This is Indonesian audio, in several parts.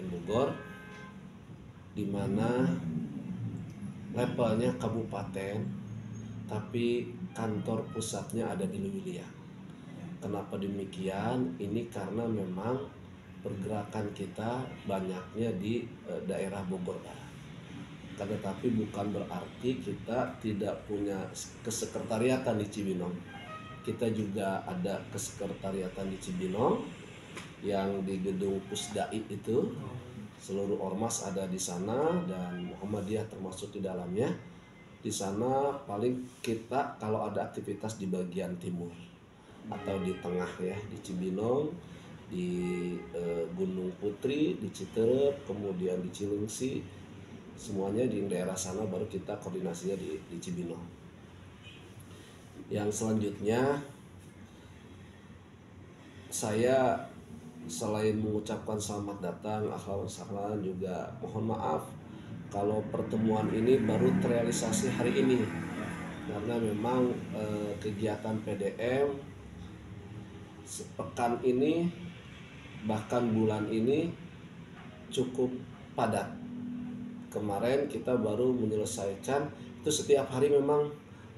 Kabupaten Bogor, di mana levelnya kabupaten, tapi kantor pusatnya ada di Lewilia. Kenapa demikian? Ini karena memang pergerakan kita banyaknya di daerah Bogor Barat. Tetapi bukan berarti kita tidak punya kesekretariatan di Cibinong. Kita juga ada kesekretariatan di Cibinong yang di gedung Pusdai itu. Seluruh ormas ada di sana dan Muhammadiyah termasuk di dalamnya. Di sana paling kita kalau ada aktivitas di bagian timur atau di tengah ya, di Cibinong, di Gunung Putri, di Citerep, kemudian di Cilengsi, semuanya di daerah sana baru kita koordinasinya di Cibinong. Yang selanjutnya saya selain mengucapkan selamat datang, ahlan sahlan, juga mohon maaf kalau pertemuan ini baru terrealisasi hari ini karena memang kegiatan PDM sepekan ini bahkan bulan ini cukup padat. Kemarin kita baru menyelesaikan itu, setiap hari memang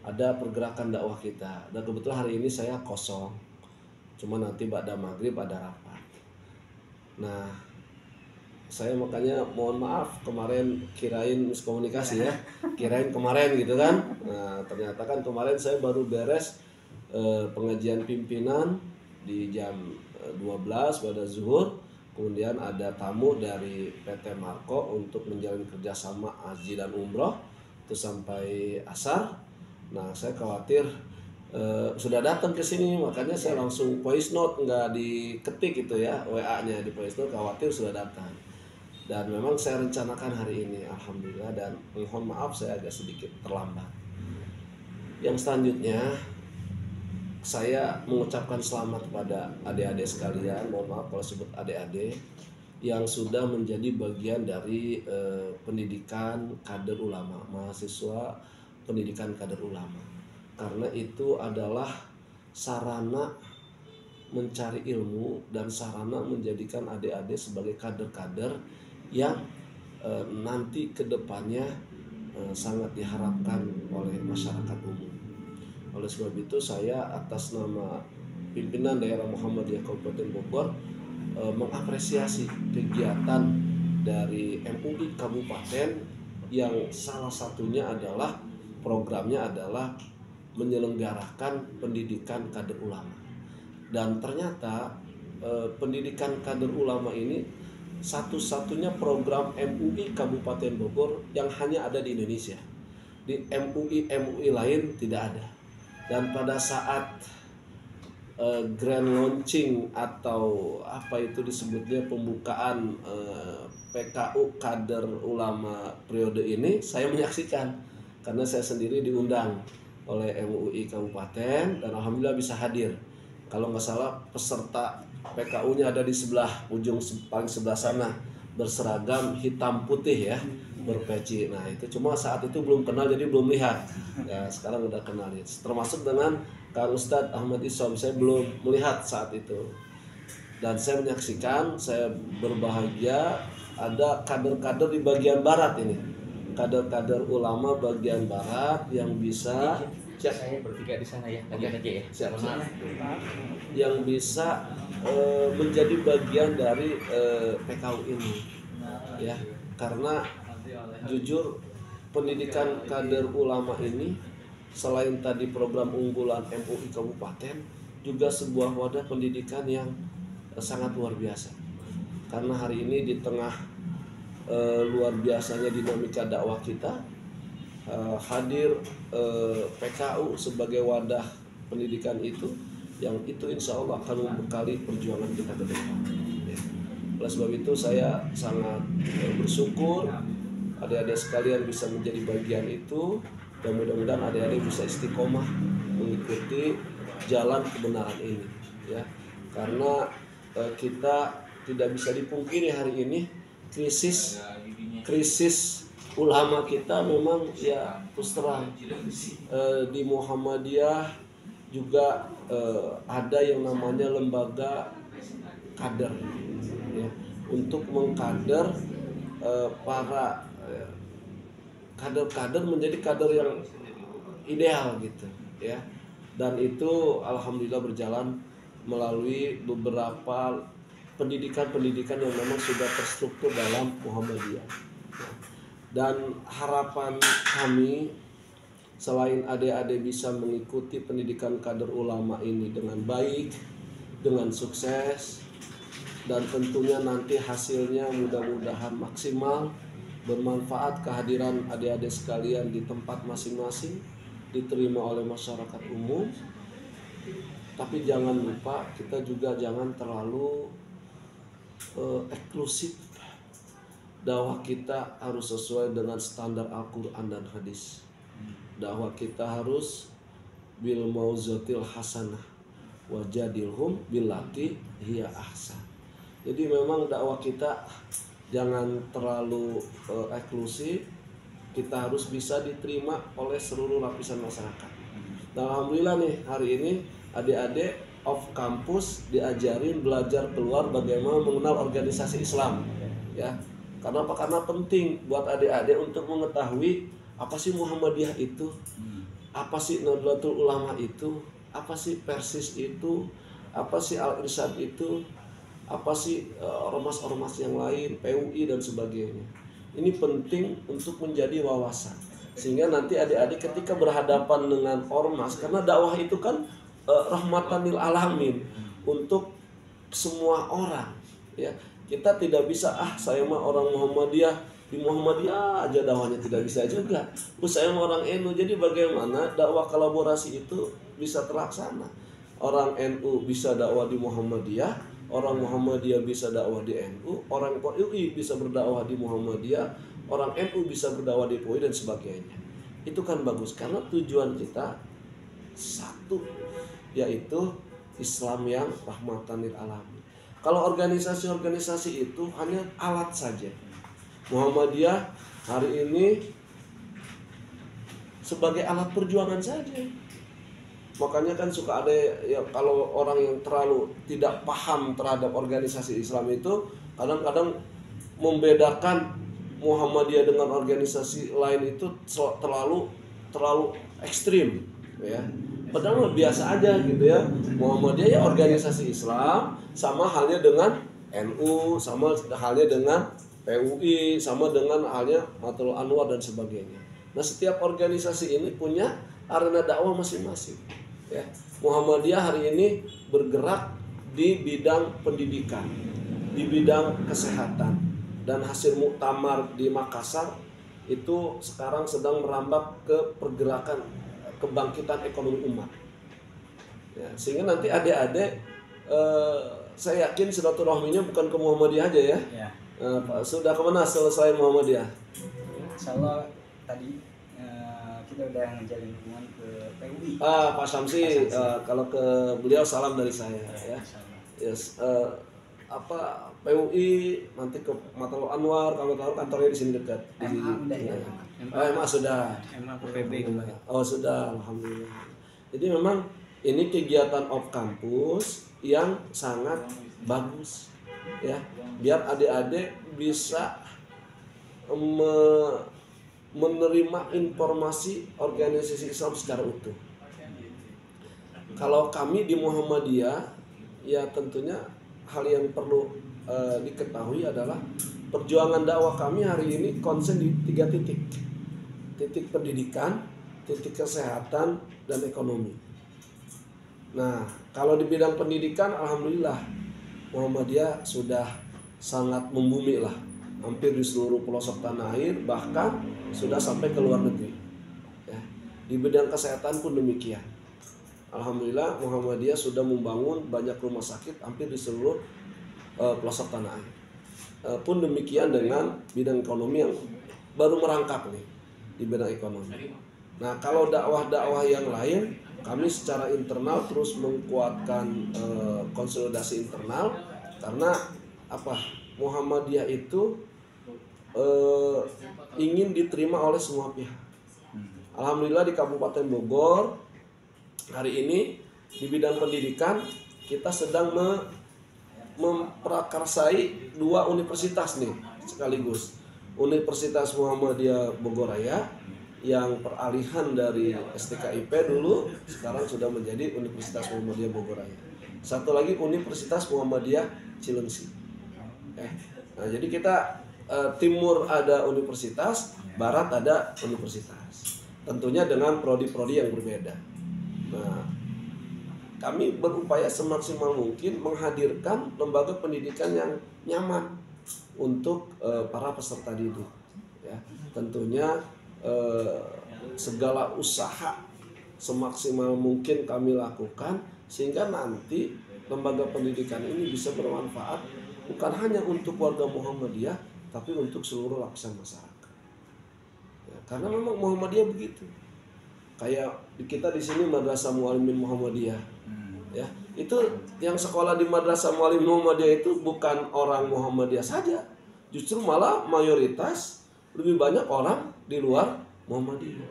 ada pergerakan dakwah kita, dan kebetulan hari ini saya kosong, cuma nanti pada maghrib ada rapat. Nah, saya makanya mohon maaf kemarin, kirain miskomunikasi ya, kirain kemarin gitu kan. Nah, ternyata kan kemarin saya baru beres pengajian pimpinan di jam 12 pada zuhur. Kemudian ada tamu dari PT Marco untuk menjalin kerjasama haji dan umroh itu sampai asar. Nah, saya khawatir sudah datang ke sini, makanya saya langsung voice note, nggak diketik gitu ya, WA-nya di voice note, khawatir sudah datang. Dan memang saya rencanakan hari ini, alhamdulillah, dan mohon maaf saya agak sedikit terlambat. Yang selanjutnya saya mengucapkan selamat kepada adik-adik sekalian, mohon maaf kalau sebut adik-adik, yang sudah menjadi bagian dari pendidikan kader ulama, mahasiswa pendidikan kader ulama. Karena itu adalah sarana mencari ilmu dan sarana menjadikan adik-adik sebagai kader-kader yang nanti kedepannya sangat diharapkan oleh masyarakat umum. Oleh sebab itu saya atas nama pimpinan daerah Muhammadiyah Kabupaten Bogor mengapresiasi kegiatan dari MUI Kabupaten yang salah satunya adalah programnya adalah menyelenggarakan pendidikan kader ulama. Dan ternyata pendidikan kader ulama ini satu-satunya program MUI Kabupaten Bogor yang hanya ada di Indonesia. Di MUI lain tidak ada. Dan pada saat grand launching atau apa itu disebutnya pembukaan PKU kader ulama periode ini, saya menyaksikan karena saya sendiri diundang oleh MUI Kabupaten dan alhamdulillah bisa hadir. Kalau nggak salah peserta PKU-nya ada di sebelah ujung paling sebelah sana, berseragam hitam putih ya, berpeci. Nah itu cuma saat itu belum kenal jadi belum lihat. Ya sekarang udah kenal ya. Termasuk dengan Kang Ustadz Ahmad Isom, saya belum melihat saat itu. Dan saya menyaksikan, saya berbahagia ada kader-kader di bagian barat ini, kader-kader ulama bagian barat yang bisa saya bertiga di sana ya, lagi aja ya. Siap. Yang bisa menjadi bagian dari PKU ini, ya, karena jujur pendidikan kader ulama ini selain tadi program unggulan MUI Kabupaten juga sebuah wadah pendidikan yang sangat luar biasa. Karena hari ini di tengah luar biasanya dinamika dakwah kita, hadir PKU sebagai wadah pendidikan itu, yang itu insya Allah akan membekali perjuangan kita ke depan. Oleh sebab itu saya sangat bersyukur adik-adik sekalian bisa menjadi bagian itu, dan mudah-mudahan adik-adik bisa istiqomah mengikuti jalan kebenaran ini, ya. Karena kita tidak bisa dipungkiri hari ini krisis ulama kita memang ya terus terang di Muhammadiyah juga ada yang namanya lembaga kader, ya. untuk mengkader para kader-kader menjadi kader yang ideal gitu ya. Dan itu alhamdulillah berjalan melalui beberapa pendidikan-pendidikan yang memang sudah terstruktur dalam Muhammadiyah. Dan harapan kami selain adik-adik bisa mengikuti pendidikan kader ulama ini dengan baik, dengan sukses, dan tentunya nanti hasilnya mudah-mudahan maksimal, bermanfaat, kehadiran adik-adik sekalian di tempat masing-masing, diterima oleh masyarakat umum. Tapi jangan lupa kita juga jangan terlalu eksklusif. Dakwah kita harus sesuai dengan standar Al-Quran dan hadis. Dakwah kita harus bil mauzatil hasanah wajadilhum billati hiya ahsan. Jadi memang dakwah kita jangan terlalu eksklusif. Kita harus bisa diterima oleh seluruh lapisan masyarakat. Dan alhamdulillah nih hari ini adik-adik off kampus diajarin belajar keluar bagaimana mengenal organisasi Islam ya. Karena apa? Karena penting buat adik-adik untuk mengetahui apa sih Muhammadiyah itu, apa sih Nahdlatul Ulama itu, apa sih Persis itu, apa sih Al-Irsyad itu, apa sih ormas-ormas yang lain, PUI dan sebagainya. Ini penting untuk menjadi wawasan sehingga nanti adik-adik ketika berhadapan dengan ormas, karena dakwah itu kan rahmatan lil alamin untuk semua orang ya. Kita tidak bisa saya mah orang Muhammadiyah, di Muhammadiyah aja dakwahnya, tidak bisa juga. Saya mah orang NU. Jadi bagaimana dakwah kolaborasi itu bisa terlaksana? Orang NU bisa dakwah di Muhammadiyah, orang Muhammadiyah bisa dakwah di NU, orang PUI bisa berdakwah di Muhammadiyah, orang NU bisa berdakwah di PUI dan sebagainya. Itu kan bagus karena tujuan kita satu, yaitu Islam yang rahmatan lil alamin. Kalau organisasi-organisasi itu hanya alat saja. Muhammadiyah hari ini sebagai alat perjuangan saja. Makanya kan suka ada ya, kalau orang yang terlalu tidak paham terhadap organisasi Islam itu kadang-kadang membedakan Muhammadiyah dengan organisasi lain itu terlalu ekstrim ya. Padahal biasa aja gitu ya. Muhammadiyah ya organisasi Islam, sama halnya dengan NU, sama halnya dengan PUI, sama dengan halnya Matul Anwar dan sebagainya. Nah, setiap organisasi ini punya arena dakwah masing-masing. Ya. Muhammadiyah hari ini bergerak di bidang pendidikan, di bidang kesehatan, dan hasil muktamar di Makassar itu sekarang sedang merambah ke pergerakan kebangkitan ekonomi umat. Ya, sehingga nanti adik-adik saya yakin silaturahminya bukan ke Muhammadiyah aja ya. Ya. Sudah kemana selesai Muhammadiyah? Insya Allah tadi kita udah ngejalin hubungan ke PUI. Pak Syamsi, kalau ke beliau salam dari saya ya. Yes, PUI nanti ke Matul Anwar, kalau tahu kantornya di sini dekat. MA udah ya. MA sudah. MA ke PB kemarin. Oh sudah, alhamdulillah. Jadi memang ini kegiatan off kampus yang sangat bagus ya, biar adik-adik bisa menerima informasi organisasi Islam secara utuh. Kalau kami di Muhammadiyah ya tentunya hal yang perlu diketahui adalah perjuangan dakwah kami hari ini konsen di 3 titik. Titik pendidikan, titik kesehatan, dan ekonomi. Nah, kalau di bidang pendidikan alhamdulillah Muhammadiyah sudah sangat membumi lah, hampir di seluruh pelosok tanah air, bahkan sudah sampai ke luar negeri ya. Di bidang kesehatan pun demikian. Alhamdulillah Muhammadiyah sudah membangun banyak rumah sakit hampir di seluruh pelosok tanah air. Pun demikian dengan bidang ekonomi yang baru merangkak nih di bidang ekonomi. Nah, kalau dakwah-dakwah yang lain, kami secara internal terus menguatkan konsolidasi internal, karena apa? Muhammadiyah itu ingin diterima oleh semua pihak. Alhamdulillah di Kabupaten Bogor hari ini di bidang pendidikan kita sedang memprakarsai dua universitas nih sekaligus. Universitas Muhammadiyah Bogoraya yang peralihan dari STKIP dulu sekarang sudah menjadi Universitas Muhammadiyah Bogoraya. Satu lagi Universitas Muhammadiyah Cilengsi. Nah, jadi kita timur ada universitas, barat ada universitas. Tentunya dengan prodi-prodi yang berbeda. Nah, kami berupaya semaksimal mungkin menghadirkan lembaga pendidikan yang nyaman untuk para peserta didik. Ya, tentunya segala usaha semaksimal mungkin kami lakukan sehingga nanti lembaga pendidikan ini bisa bermanfaat bukan hanya untuk warga Muhammadiyah tapi untuk seluruh lapisan masyarakat. Ya, karena memang Muhammadiyah begitu. Kayak kita di sini Madrasah Muallimin Muhammadiyah. Ya, itu yang sekolah di Madrasah Muallimin Muhammadiyah itu bukan orang Muhammadiyah saja. Justru malah mayoritas lebih banyak orang di luar Muhammadiyah.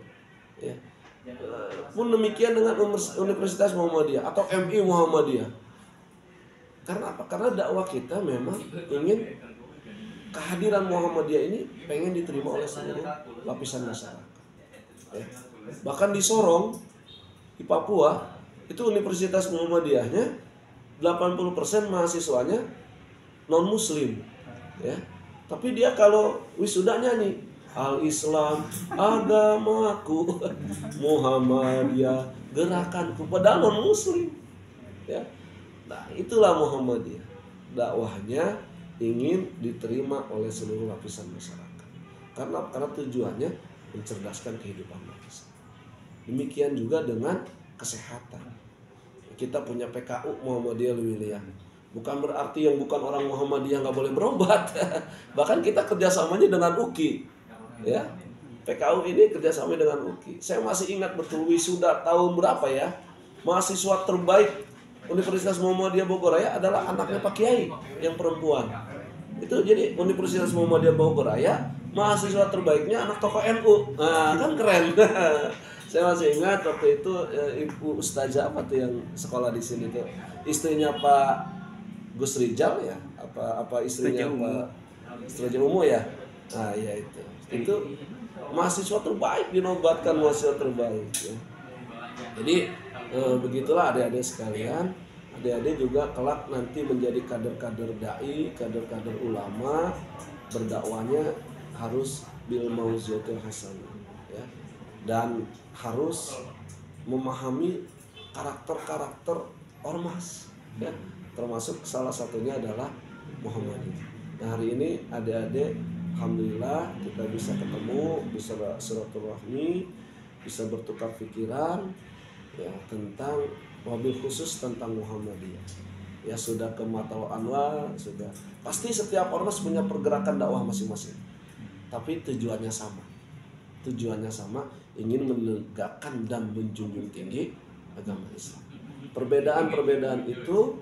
Ya. Pun demikian dengan Universitas Muhammadiyah atau MI Muhammadiyah. Karena apa? Karena dakwah kita memang ingin kehadiran Muhammadiyah ini pengen diterima oleh seluruh lapisan masyarakat. Ya. Bahkan di Sorong, di Papua, itu Universitas Muhammadiyahnya 80% mahasiswanya non Muslim, ya. Tapi dia kalau wisuda nyanyi Al-Islam agamaku, Muhammadiyah gerakanku, padahal non Muslim, ya. Nah, itulah Muhammadiyah. Dakwahnya ingin diterima oleh seluruh lapisan masyarakat. Karena tujuannya mencerdaskan kehidupan manusia. Demikian juga dengan kesehatan. Kita punya PKU Muhammadiyah Luwiliang. Bukan berarti yang bukan orang Muhammadiyah nggak boleh berobat. Bahkan kita kerjasamanya dengan UKI. Ya, PKU ini kerjasama dengan UKI. Saya masih ingat betul wisuda tahun berapa ya. Mahasiswa terbaik Universitas Muhammadiyah Bogoraya adalah anaknya Pak Kiai yang perempuan. Itu jadi Universitas Muhammadiyah Bogoraya mahasiswa terbaiknya anak tokoh NU. Nah, kan keren. Saya masih ingat waktu itu Ibu Ustazah apa tuh yang sekolah di sini tuh, istrinya Pak Gus Rijal ya, apa istrinya Pak Raja Umum ya. Nah, ya itu mahasiswa terbaik, dinobatkan mahasiswa terbaik ya. Jadi begitulah adik-adik sekalian, adik-adik juga kelak nanti menjadi kader-kader dai, kader-kader ulama, berdakwanya harus bil mau'izatil hasanah ya. Dan harus memahami karakter-karakter ormas ya. Termasuk salah satunya adalah Muhammadiyah. Nah, hari ini adik-adik alhamdulillah kita bisa ketemu, bisa silaturahmi, bisa bertukar pikiran ya tentang wabil khusus tentang Muhammadiyah. Ya sudah ke Matal Anwar, sudah. Pasti setiap ormas punya pergerakan dakwah masing-masing. Tapi tujuannya sama. Tujuannya sama, ingin menegakkan dan menjunjung tinggi agama Islam. Perbedaan-perbedaan itu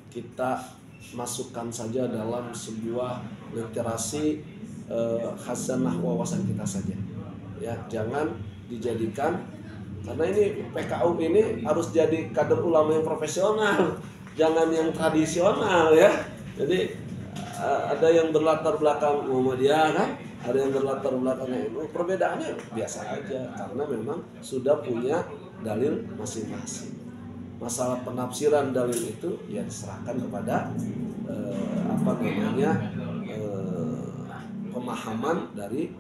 kita masukkan saja dalam sebuah literasi khazanah wawasan kita saja. Ya, jangan dijadikan, karena ini PKU ini harus jadi kader ulama yang profesional, jangan yang tradisional ya. Jadi ada yang berlatar belakang Muhammadiyah kan, ada yang berlatar belakang NU. Perbedaannya biasa aja karena memang sudah punya dalil masing-masing. Masalah penafsiran dalil itu ya diserahkan kepada pemahaman dari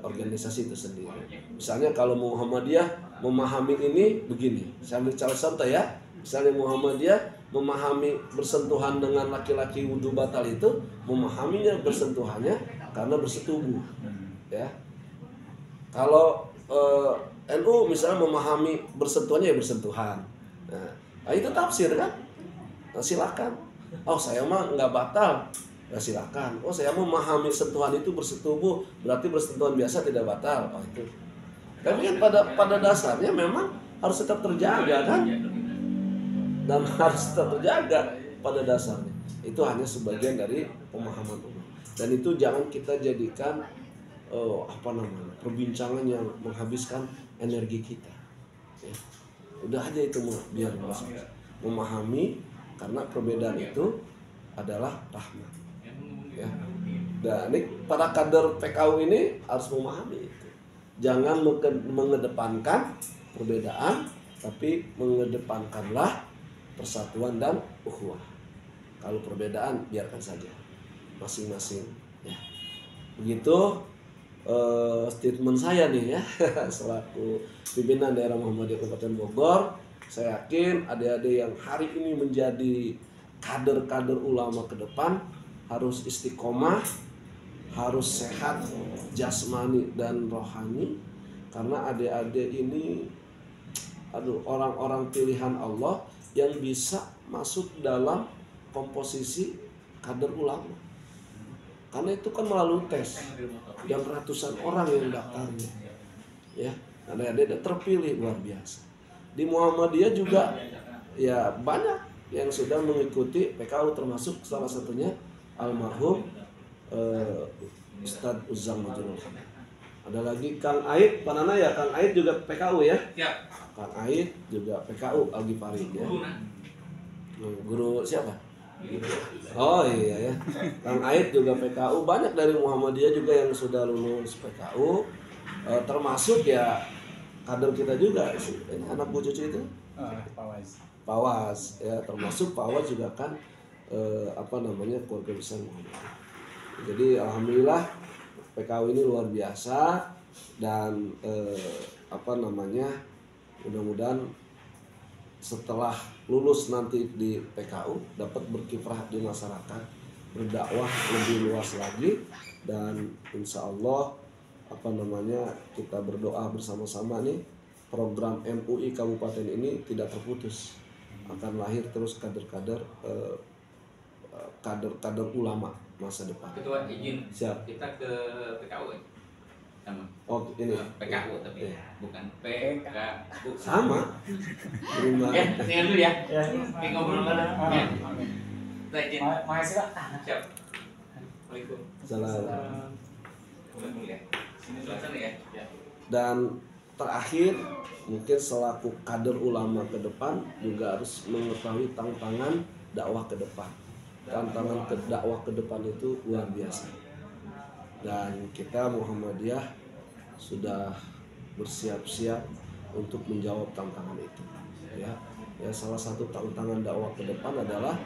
organisasi itu sendiri. Misalnya kalau Muhammadiyah memahami ini begini, saya ambil contoh ya. Misalnya Muhammadiyah memahami bersentuhan dengan laki-laki wudu batal itu, memahaminya bersentuhannya karena bersetubuh, ya. Kalau NU misalnya memahami bersentuhannya ya bersentuhan. Nah, itu tafsir kan? Nah, silakan. Oh, saya mah nggak batal. Ya silakan. Oh, saya memahami sentuhan itu bersetubuh, berarti bersentuhan biasa tidak batal. Oh, itu. Tapi kan pada dasarnya memang harus tetap terjaga kan? Dan harus tetap terjaga pada dasarnya. Itu hanya sebagian dari pemahaman umum. Dan itu jangan kita jadikan perbincangan yang menghabiskan energi kita. Ya. Udah aja itu biar memahami, karena perbedaan itu adalah rahmat. Ya. Dan ini para kader PKU ini harus memahami itu. Jangan mengedepankan perbedaan, tapi mengedepankanlah persatuan dan ukhuwah. Kalau perbedaan biarkan saja masing-masing. Ya. Begitu statement saya nih ya selaku pimpinan daerah Muhammadiyah Kabupaten Bogor. Saya yakin adik-adik yang hari ini menjadi kader-kader ulama ke depan harus istiqomah, harus sehat jasmani dan rohani, karena adik-adik ini orang-orang pilihan Allah yang bisa masuk dalam komposisi kader ulama. Karena itu kan melalui tes yang ratusan orang yang daftarnya, ya, adik-adik terpilih luar biasa. Di Muhammadiyah juga ya banyak yang sudah mengikuti PKU, termasuk salah satunya almarhum Ustadz Uzang Majnun. Ada lagi Kang Aid, Panana ya, Kang Aid juga PKU ya. Siap. Kang Aid juga PKU Al-Ghifari ya. Guru siapa? Oh iya ya. Kang Aid juga PKU, banyak dari Muhammadiyah juga yang sudah lulus PKU. Termasuk ya kader kita juga sih. Ini anak Bu Cucu itu? Pawas ya, termasuk Pawas juga kan keluarga besar Muhammadiyah. Jadi alhamdulillah PKU ini luar biasa dan mudah-mudahan setelah lulus nanti di PKU dapat berkiprah di masyarakat, berdakwah lebih luas lagi, dan insya Allah kita berdoa bersama-sama nih program MUI Kabupaten ini tidak terputus, akan lahir terus kader-kader ulama masa depan. Ketua izin. Siap. Kita ke PKU ya? Sama. Oh ini PKU tapi ya. Bukan PKU. Sama. Terima. Tinggal dulu ya. Ini ngobrol dulu. Ya. Kita izin. Makasih Pak. Siap. Waalaikumsalam. Salam. Dulu ya. Sini suasana ya. Ya. Dan terakhir mungkin selaku kader ulama ke depan juga harus mengetahui tantangan dakwah ke depan. Tantangan dakwah ke depan itu luar biasa. Dan kita Muhammadiyah sudah bersiap-siap untuk menjawab tantangan itu. Ya, salah satu tantangan dakwah ke depan adalah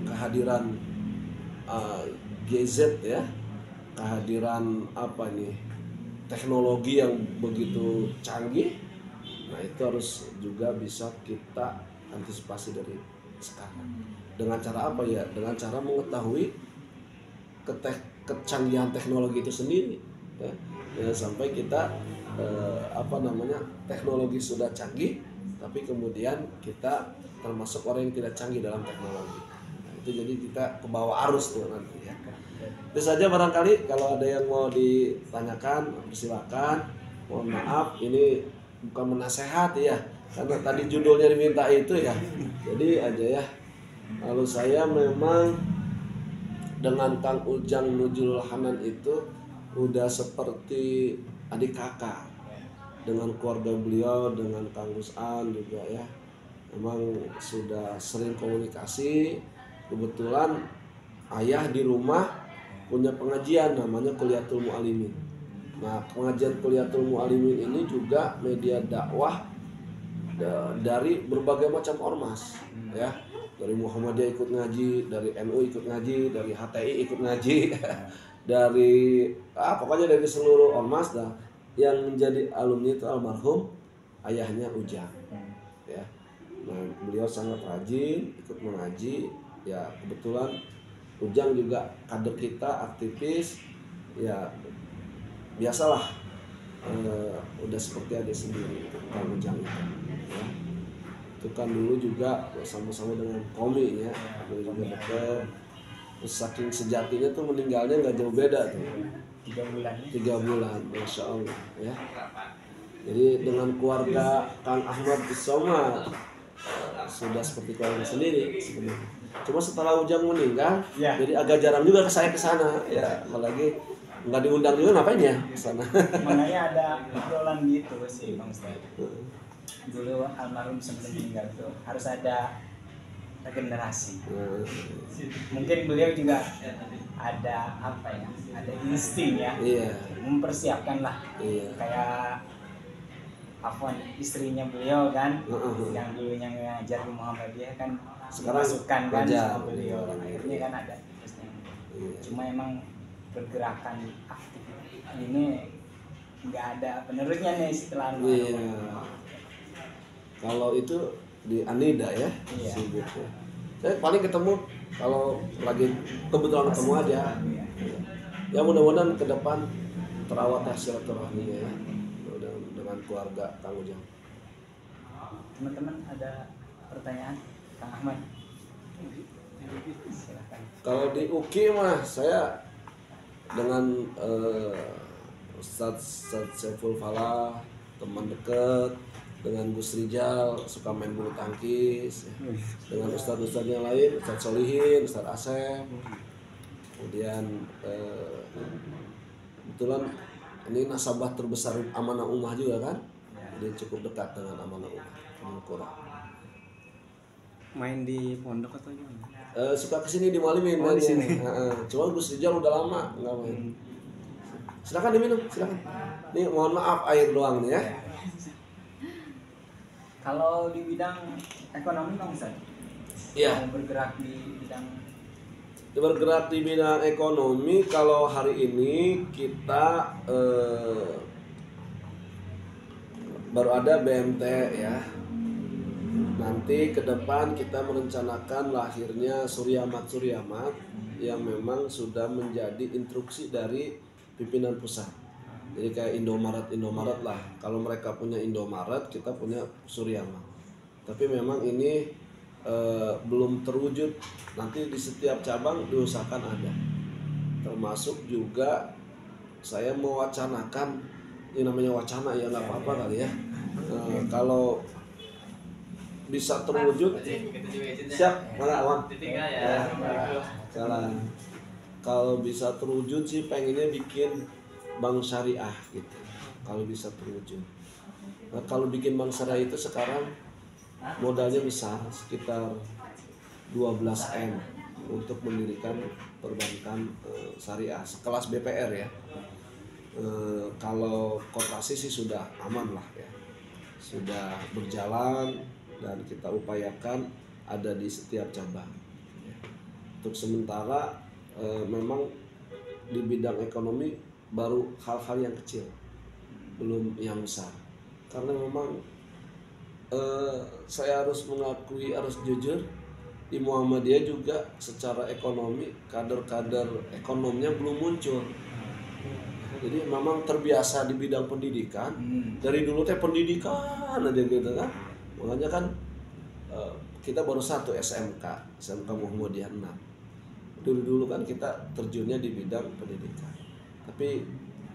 kehadiran GZ ya, kehadiran teknologi yang begitu canggih. Nah itu harus juga bisa kita antisipasi dari sekarang. Dengan cara apa ya? Dengan cara mengetahui kecanggihan teknologi itu sendiri. Ya, sampai kita teknologi sudah canggih, tapi kemudian kita termasuk orang yang tidak canggih dalam teknologi. Nah, itu jadi kita ke bawah arus tuh nanti ya. Itu saja barangkali, kalau ada yang mau ditanyakan silakan. Mohon maaf ini bukan menasehati ya, karena tadi judulnya diminta itu ya. Jadi aja ya. Lalu saya memang dengan Kang Ujang Nujul Hanan itu udah seperti adik kakak, dengan keluarga beliau, dengan Kang Rus'an juga ya. Memang sudah sering komunikasi. Kebetulan ayah di rumah punya pengajian namanya Kuliatul Mu'alimin. Nah, pengajian Kuliatul Mu'alimin ini juga media dakwah dari berbagai macam ormas ya. Dari Muhammadiyah ikut ngaji, dari NU ikut ngaji, dari HTI ikut ngaji, dari pokoknya dari seluruh ormas. Nah, yang menjadi alumni itu almarhum ayahnya Ujang ya. Nah, beliau sangat rajin ikut mengaji ya. Kebetulan Ujang juga kader kita, aktivis ya, biasalah udah seperti adik sendiri Kang Ujang itu ya. Itu kan dulu juga sama-sama dengan Komi ya, juga dekat. Terus saking sejatinya tuh meninggalnya nggak jauh beda tuh, 3 bulan, Masya Allah ya. Jadi dengan keluarga Kang Ahmad Bisoma sudah seperti keluarga sendiri sebenarnya. Cuma setelah Ujang meninggal ya, jadi agak jarang juga saya ke sana ya, apalagi nggak diundang juga, ngapain ya ke sana. Makanya ada obrolan gitu sih Bang Ustaz. Dulu almarhum sebelum meninggal tuh harus ada regenerasi. Nah, Mungkin beliau juga ada apa ya, ada insting ya, iya, mempersiapkan lah, iya. kayak Afwan istrinya beliau kan, Heeh. yang dulunya ngajar di Muhammadiyah kan Sekarang dimasukkan kan ngajar. sama beliau, akhirnya kan ada terusnya. Iya. Cuma emang pergerakan aktif ini nggak ada penerusnya nih setelah Iya. Kalau itu di Anida ya, Iya. sibuknya. Saya paling ketemu kalau lagi kebetulan ketemu aja. Ya mudah-mudahan ke depan terawat silaturahminya ya dengan keluarga Kang Ujang. Teman-teman ada pertanyaan Kang Ahmad? Silakan. Kalau di UKI mah saya dengan Ustadz Saiful Falah, teman dekat, dengan Gus Rijal suka main bulu tangkis, dengan ustadz-ustadz yang lain, Ustadz Solihin, Ustadz Asep, kemudian kebetulan ini nasabah terbesar Amanah Ummah juga kan, jadi cukup dekat dengan Amanah Ummah. Main di pondok atau gimana? Suka kesini di Malimin, di sini. Cuma Gus Rijal udah lama nggak main. Silakan diminum, silakan. Nih mohon maaf air doang nih ya. Kalau di bidang ekonomi Bang Ustaz, Iya. mau bergerak di bidang Bergerak di bidang ekonomi, kalau hari ini kita baru ada BMT ya. Nanti ke depan kita merencanakan lahirnya Suryamat yang memang sudah menjadi instruksi dari pimpinan pusat. Jadi kayak Indomaret lah. Kalau mereka punya Indomaret, kita punya Suryamat. Tapi memang ini belum terwujud. Nanti di setiap cabang diusahakan ada. Termasuk juga saya mewacanakan, ini namanya wacana ya nggak apa-apa kali ya. Kalau bisa terwujud, siap mana Awan? Salah. Kalau bisa terwujud sih pengennya bikin bank syariah gitu. Kalau bisa terwujud. Nah, kalau bikin bank syariah itu sekarang modalnya besar, sekitar 12 M untuk mendirikan perbankan syariah sekelas BPR ya. Kalau koperasi sih sudah aman lah ya, sudah berjalan dan kita upayakan ada di setiap cabang. Untuk sementara memang di bidang ekonomi baru hal-hal yang kecil, belum yang besar. Karena memang saya harus mengakui, harus jujur, di Muhammadiyah juga secara ekonomi kader-kader ekonomnya belum muncul. Jadi memang terbiasa di bidang pendidikan, dari dulu teh pendidikan aja gitu kan. Makanya kan kita baru satu SMK Muhammadiyah 6. Dulu kan kita terjunnya di bidang pendidikan. Tapi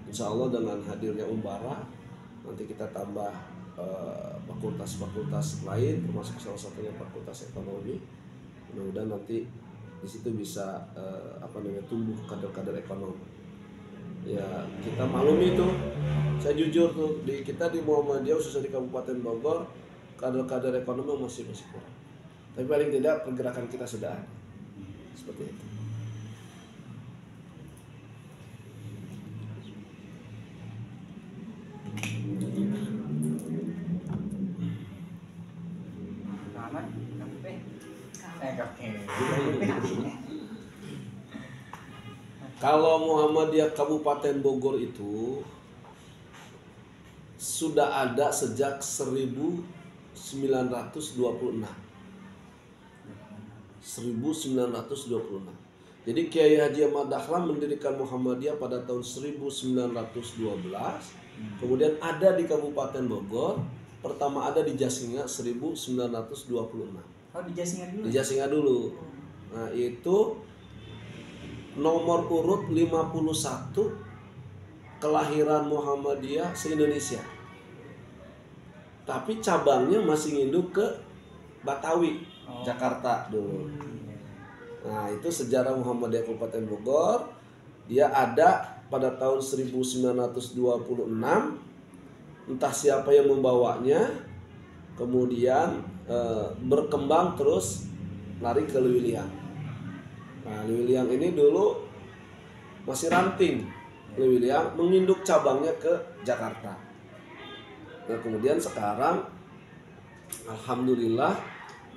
insya Allah dengan hadirnya Umbara, nanti kita tambah fakultas-fakultas lain, termasuk salah satunya fakultas ekonomi. Mudah-mudahan nanti di situ bisa tumbuh kader-kader ekonomi. Ya kita maklumi itu, saya jujur tuh kita di Muhammadiyah khususnya di Kabupaten Bogor, kader-kader ekonomi masih kurang. Tapi paling tidak pergerakan kita sudah ada. Seperti itu. Kalau Muhammadiyah Kabupaten Bogor itu sudah ada sejak 1926. Jadi Kiai Haji Ahmad Dahlan mendirikan Muhammadiyah pada tahun 1912. Kemudian ada di Kabupaten Bogor, pertama ada di Jasinga 1926. Oh, di Jasinga dulu. Di Jasinga dulu. Nah, itu nomor urut 51 kelahiran Muhammadiyah se-Indonesia. Tapi cabangnya masih nginduk ke Batawi, Jakarta dulu. Nah, itu sejarah Muhammadiyah Kabupaten Bogor. Dia ada pada tahun 1926. Entah siapa yang membawanya. Kemudian berkembang terus lari ke Lewiliang. Nah, Lewiliang ini dulu masih ranting. Lewiliang menginduk cabangnya ke Jakarta. Nah, kemudian sekarang alhamdulillah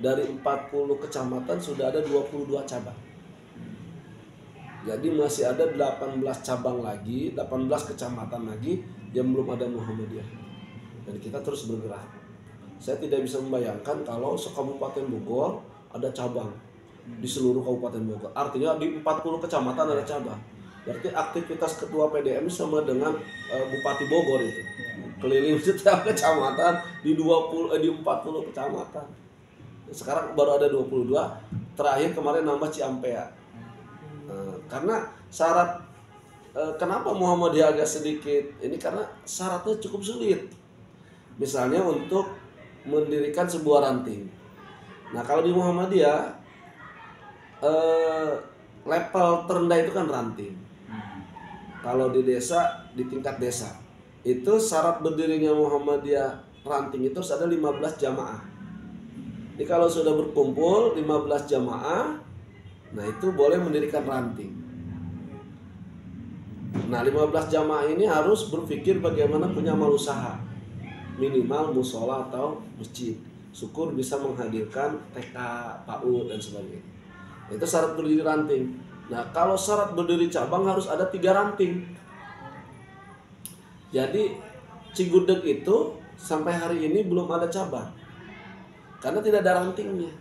dari 40 kecamatan sudah ada 22 cabang. Jadi masih ada 18 cabang lagi, 18 kecamatan lagi yang belum ada Muhammadiyah. Dan kita terus bergerak. Saya tidak bisa membayangkan kalau se-Kabupaten Bogor ada cabang di seluruh Kabupaten Bogor. Artinya di 40 kecamatan ada cabang. Berarti aktivitas ketua PDM sama dengan Bupati Bogor itu. Keliling setiap kecamatan di 40 kecamatan. Sekarang baru ada 22. Terakhir kemarin nambah Ciampea. Karena syarat kenapa Muhammadiyah agak sedikit ini karena syaratnya cukup sulit. Misalnya untuk mendirikan sebuah ranting. Nah, kalau di Muhammadiyah level terendah itu kan ranting. Kalau di desa, di tingkat desa, itu syarat berdirinya Muhammadiyah ranting itu harus ada 15 jamaah. Jadi kalau sudah berkumpul 15 jamaah, nah itu boleh mendirikan ranting. Nah 15 jamaah ini harus berpikir bagaimana punya amal usaha, minimal musola atau masjid. Syukur bisa menghadirkan TK, PAUD dan sebagainya. Itu syarat berdiri ranting. Nah kalau syarat berdiri cabang harus ada 3 ranting. Jadi Cigudeg itu sampai hari ini belum ada cabang karena tidak ada rantingnya.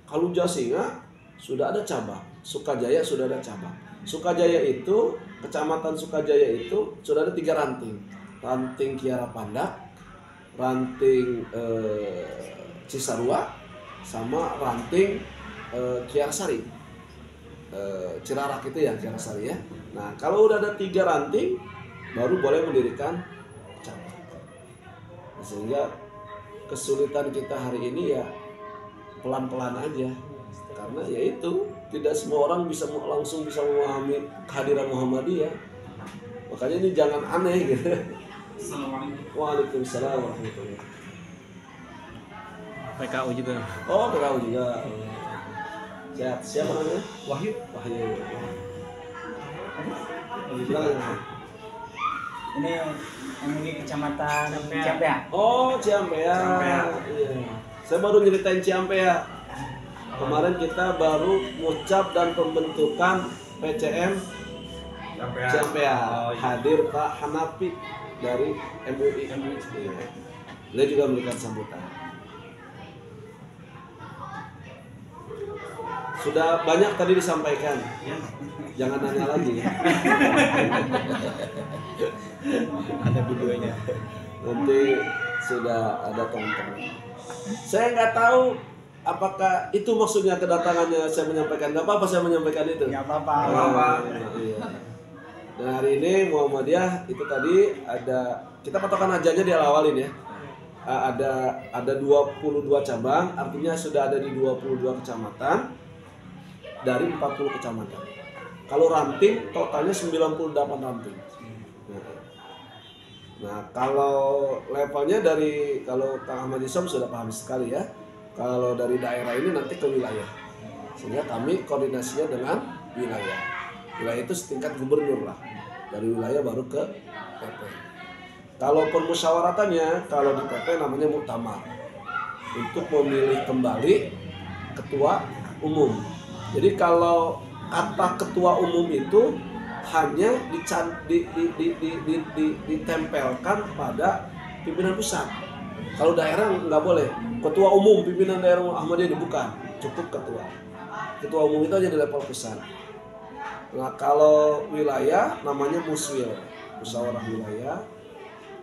Kalau Jasinga sudah ada cabang, Sukajaya sudah ada cabang. Sukajaya itu, kecamatan Sukajaya itu sudah ada 3 ranting. Ranting Kiara Pandak, ranting Cisarua, sama ranting Kiarasari. Cirarak itu ya, Kiarasari ya. Nah, kalau udah ada 3 ranting, baru boleh mendirikan cabang. Sehingga kesulitan kita hari ini ya pelan-pelan aja. Karena yaitu tidak semua orang langsung bisa memahami kehadiran Muhammadiyah. Makanya ini jangan aneh gitu. Assalamualaikum. Waalaikumsalam warahmatullahi wabarakatuh. PKU juga. Oh, PKU juga. Siapa namanya? Wahyu. Wahyu. Ini MUI Kecamatan Ciampea. Oh, Ciampea. Iya. Saya baru nyeritain Ciampea. Kemarin kita baru ngucap dan pembentukan PCM Ciampea. Hadir Pak Hanafi dari MUI. Beliau juga memberikan sambutan. Sudah banyak tadi disampaikan. Jangan nanya lagi ya. Ada videonya. Nanti sudah ada teman-teman. Saya nggak tahu apakah itu maksudnya kedatangannya saya menyampaikan. Nggak apa-apa saya menyampaikan itu. Nggak apa-apa. Iya. Dan hari ini Muhammadiyah itu tadi ada, kita patokan aja di awalin ya. Ada 22 cabang, artinya sudah ada di 22 kecamatan dari 40 kecamatan. Kalau ranting totalnya 98 ranting. Nah, kalau levelnya dari, kalau Kang Ahmad Isom sudah paham sekali ya. Kalau dari daerah ini nanti ke wilayah. Sehingga kami koordinasinya dengan wilayah. Wilayah itu setingkat gubernur lah. Dari wilayah baru ke PP. Kalau permusyawaratannya, kalau di PP namanya muktamar. Untuk memilih kembali ketua umum. Jadi kalau kata ketua umum itu hanya ditempelkan pada pimpinan pusat. Kalau daerah nggak boleh. Ketua umum pimpinan daerah Ahmadiyah bukan, cukup ketua. Ketua umum itu aja di level pusat. Nah kalau wilayah namanya muswil, musyawarah wilayah.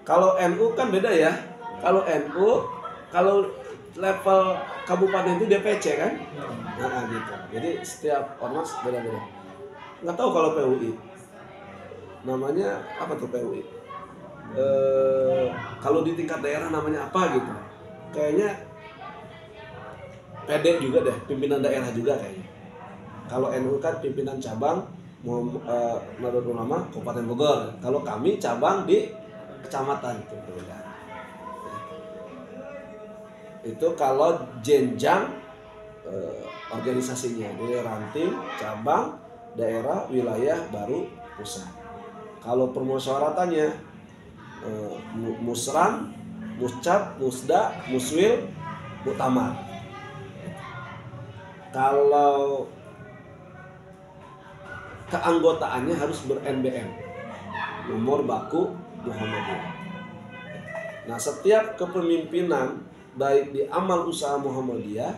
Kalau NU kan beda ya. Kalau NU, kalau level kabupaten itu DPC kan? Nah gitu. Jadi setiap ormas beda-beda. Nggak tahu kalau PUI. Namanya apa tuh PUI? Kalau di tingkat daerah namanya apa gitu? Kayaknya PD juga deh, pimpinan daerah juga kayaknya. Kalau NU kan pimpinan cabang Nahdlatul Ulama Kabupaten Bogor. Kalau kami cabang di kecamatan itu berbeda. Itu kalau jenjang organisasinya, dari ranting, cabang, daerah, wilayah, baru pusat. Kalau permusyawaratannya musran, muscap, musda, muswil, muktamar. Kalau keanggotaannya harus ber-NBM, nomor baku Muhammadiyah. Nah, setiap kepemimpinan baik di amal usaha Muhammadiyah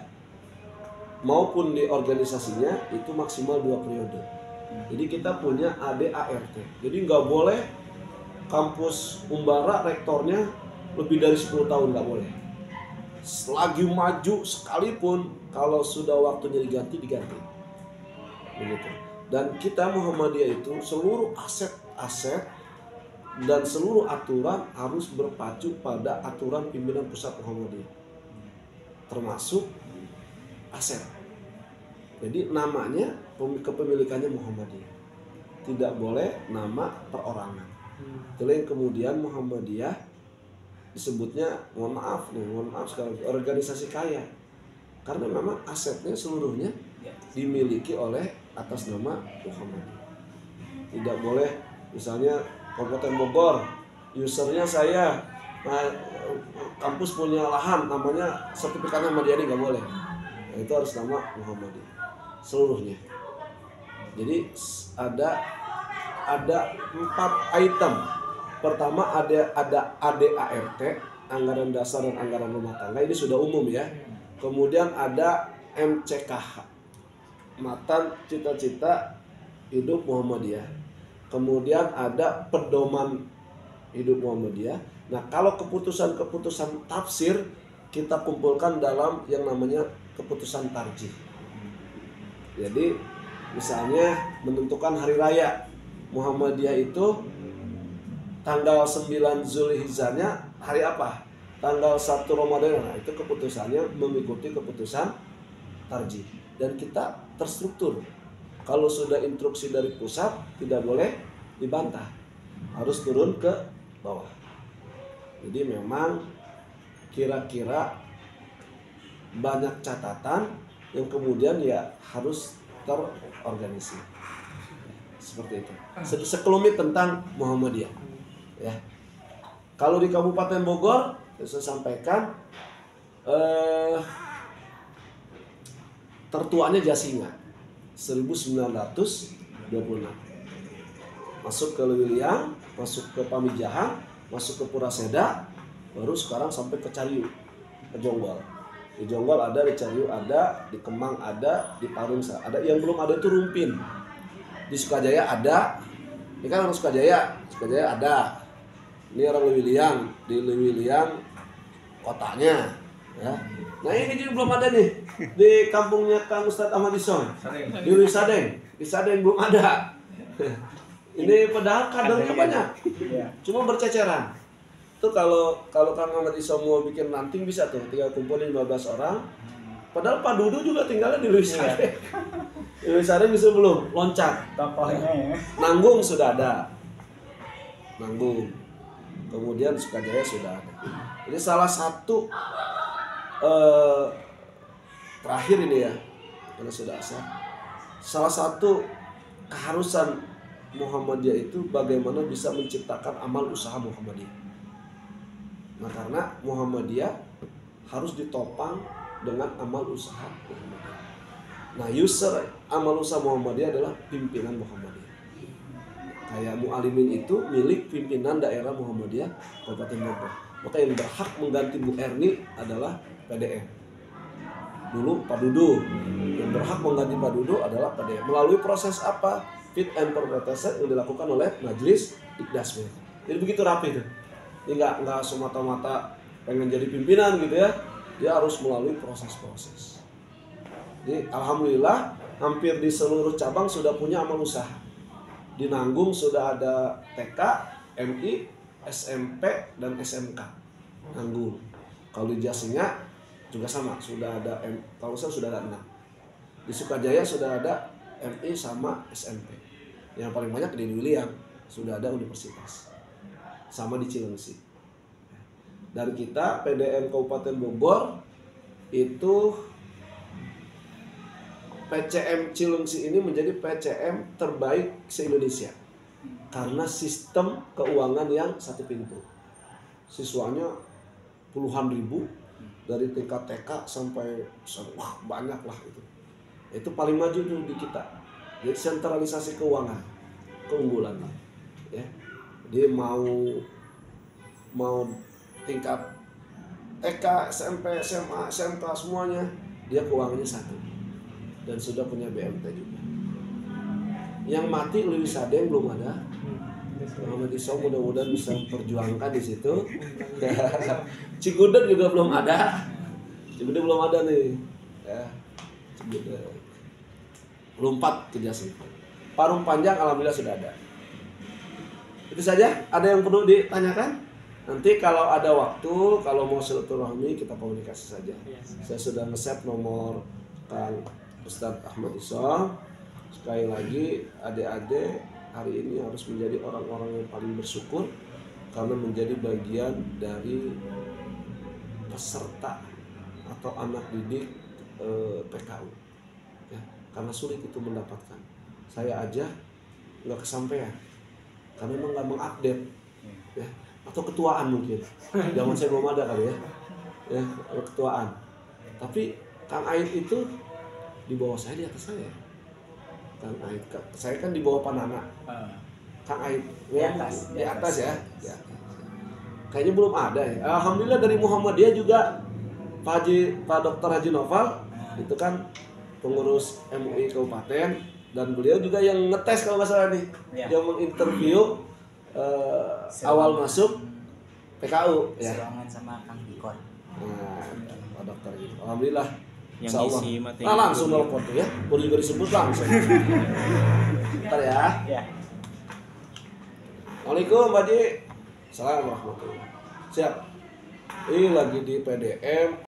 maupun di organisasinya itu maksimal 2 periode. Jadi kita punya ADART. Jadi nggak boleh kampus Umbara rektornya lebih dari 10 tahun, nggak boleh. Selagi maju sekalipun, kalau sudah waktunya diganti. Begitu. Dan kita Muhammadiyah itu seluruh aset-aset dan seluruh aturan harus berpacu pada aturan pimpinan pusat Muhammadiyah. Termasuk aset. Jadi namanya kepemilikannya Muhammadiyah. Tidak boleh nama perorangan. Itulah yang kemudian Muhammadiyah disebutnya, mohon maaf sekali, organisasi kaya. Karena memang asetnya seluruhnya dimiliki oleh atas nama Muhammadiyah. Tidak boleh misalnya Kabupaten Bogor, usernya saya, nah, kampus punya lahan namanya sertifikatnya Ahmadiyani, nggak boleh. Nah, itu harus nama Muhammadiyah seluruhnya. Jadi ada 4 item. Pertama ada ADART, anggaran dasar dan anggaran rumah tangga, ini sudah umum ya. Kemudian ada MCKH, Matan Cita-Cita Hidup Muhammadiyah. Kemudian ada pedoman hidup Muhammadiyah. Nah, kalau keputusan tafsir kita kumpulkan dalam yang namanya keputusan tarjih. Jadi misalnya menentukan hari raya Muhammadiyah itu tanggal 9 Zulhijjahnya hari apa? Tanggal 1 Ramadan. Nah, itu keputusannya mengikuti keputusan tarjih. Dan kita terstruktur. Kalau sudah instruksi dari pusat tidak boleh dibantah. Harus turun ke bawah. Jadi memang kira-kira banyak catatan yang kemudian ya harus terorganisir. Seperti itu. Sekelumit tentang Muhammadiyah. Ya. Kalau di Kabupaten Bogor, saya sampaikan tertuanya Jasinga 1926. Masuk ke Lewiliang, masuk ke Pamijahan, masuk ke Puraseda, baru sekarang sampai ke Cariu, ke Jonggol. Di Jonggol ada, di Cariu ada, di Kemang ada, di Parung ada. Yang belum ada itu Rumpin. Di Sukajaya ada. Ini kan orang Sukajaya ada. Ini orang Lewiliang, di Lewiliang kotanya, ya. Nah ini juga belum ada nih di kampungnya Kang Ustadz Ahmad Ison, di Wisadeng belum ada. Ini padahal kadernya banyak, cuma berceceran. Tuh kalau Kang Ahmad Ison mau bikin ranting bisa tuh, tinggal kumpulin 15 orang. Padahal Pak Dudu juga tinggalnya di Wisadeng. Di Wisadeng bisa belum loncat. Tokohnya ya. Nanggung sudah ada. Nanggung. Kemudian Sukajaya sudah ada. Jadi salah satu terakhir ini ya, karena sudah asal. Salah satu keharusan Muhammadiyah itu bagaimana bisa menciptakan amal usaha Muhammadiyah. Nah, karena Muhammadiyah harus ditopang dengan amal usaha Muhammadiyah. Nah, user amal usaha Muhammadiyah adalah pimpinan Muhammadiyah. Kayak Mu'alimin itu milik pimpinan daerah Muhammadiyah Kabupaten Bogor. Maka yang berhak mengganti Bu Erni adalah PDM. Dulu Pak Dudu. Yang berhak mengganti Pak Dudu adalah PDM. Melalui proses apa? Fit and proper test yang dilakukan oleh Majelis Ikdasmi. Jadi begitu rapi tuh. Ini nggak semata-mata pengen jadi pimpinan gitu ya. Dia harus melalui proses-proses. Jadi alhamdulillah hampir di seluruh cabang sudah punya amal usaha. Di Nanggung sudah ada TK, MI, SMP, dan SMK. Nanggung. Kalau di Jasinga juga sama, sudah ada kalau saya sudah ada 6. Di Sukajaya sudah ada MI sama SMP. Yang paling banyak di Lewiliang sudah ada universitas. Sama di Cilengsi. Dari kita PDM Kabupaten Bogor itu PCM Cilengsi ini menjadi PCM terbaik se-Indonesia karena sistem keuangan yang satu pintu. Siswanya puluhan ribu dari tingkat TK sampai wah banyak lah itu. Itu paling maju tuh di kita. Jadi sentralisasi keuangan, keunggulan lah. Ya. Dia mau tingkat TK, SMP, SMA, SMK semuanya dia keuangannya satu dan sudah punya BMT juga. Yang mati Lili Sadeng belum ada. Muhammad Iso mudah-mudahan bisa perjuangkan di situ. Cigudeg juga belum ada. Cigudeg belum ada nih. Ya, Cigudeg. Lompat ke Jasin. Parung Panjang alhamdulillah sudah ada. Itu saja. Ada yang perlu ditanyakan? Nanti kalau ada waktu, kalau mau silaturahmi kita komunikasi saja. Saya sudah nge-save nomor Kang Ustadz Ahmad Iso. Sekali lagi, adik-adik hari ini harus menjadi orang-orang yang paling bersyukur karena menjadi bagian dari peserta atau anak didik PKU. Ya, karena sulit itu mendapatkan. Saya aja nggak kesampaian karena memang nggak mengupdate. Ya. Atau ketuaan mungkin. Zaman saya belum ada kali ya. Ya, ketuaan. Tapi Kang Aid itu di bawah saya, di atas saya. Kang Aid, saya kan di bawah Panana. Kang Aid Di atas ya. Di atas. Kayaknya belum ada ya. Alhamdulillah dari Muhammadiyah juga Pak Dr. Haji Noval itu kan pengurus MUI Kabupaten dan beliau juga yang ngetes kalau nggak salah nih, yang menginterview awal masuk PKU ya. Serangan sama Kang Dikon. Nah, Pak Dokter gitu. Alhamdulillah. Yang isi materi. Nah, langsung nelfon tuh ya. Boleh juga disebut langsung. Bentar ya. Ya. Assalamualaikum Pak Ji. Assalamualaikum warahmatullahi wabarakatuh. Siap. Ini lagi di PDM